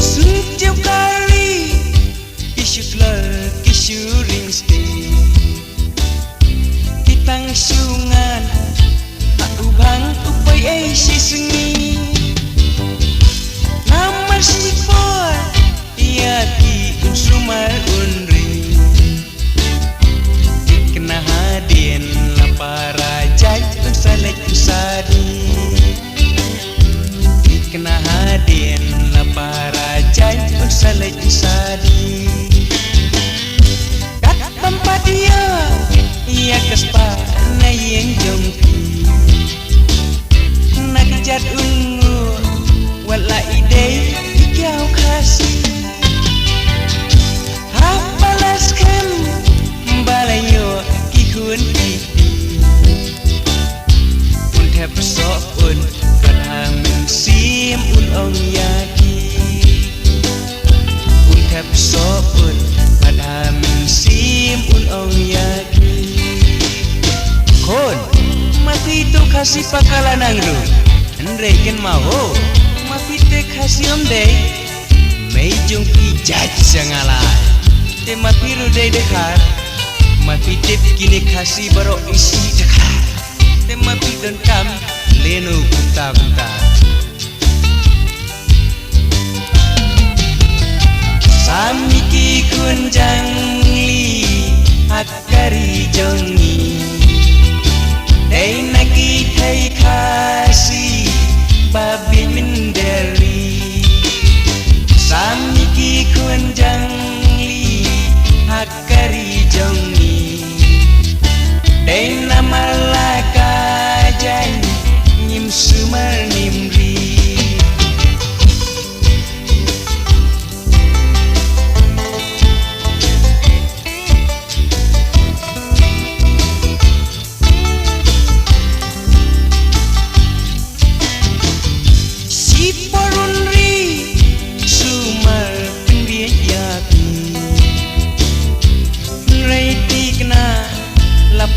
Setiap kali isyuklah kisyuring stay kitang syungan ubang upay ay sisengi namar sipor iati unsumar unring ikna hadin lapara jay unsalay usadi ikna hadin lapara jay unsalay usadi kat tempat dia ia kespa na yang jongki nakijat ungu wala ide ikaw kasih hapalas kan balayo kihun kiti untep sok un kadhamin sim ong yaki untep sok un kadhamin sim ong yaki kon mati itu kasih pakalanang ru Andre ken mau mapite kasih omde may jung ijaj sangala te mapiru de dekar mapite kini kasih baro isi dekar te mapidon kam lenu kunta kunta samiki kunjang li akari jongi Day nagi thay kasi babi minderi samiki kunjang li hakari jongi day namalaka jay nyim sumar nimri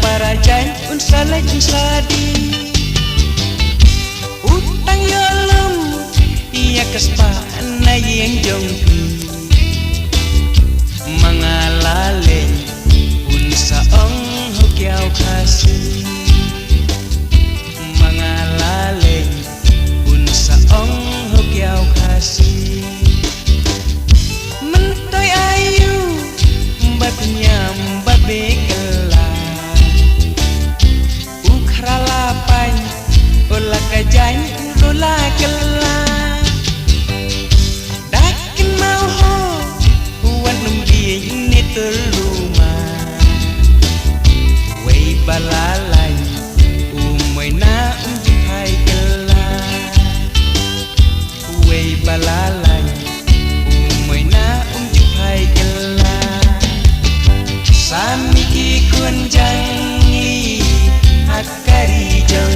Parajay unsalay unsadi utang yolum iya kespa na yang jongki mangalaleng unsaong hukyau kasih mangalaleng unsaong hukyau kasih mentoy ayu batnya babekela Ralapan ola kajay ola kala dakin mau ho wan numbi ni terluma way balalay umoy na umjipay kala way balalay umoy na umjipay kala samiki kunjang akari jong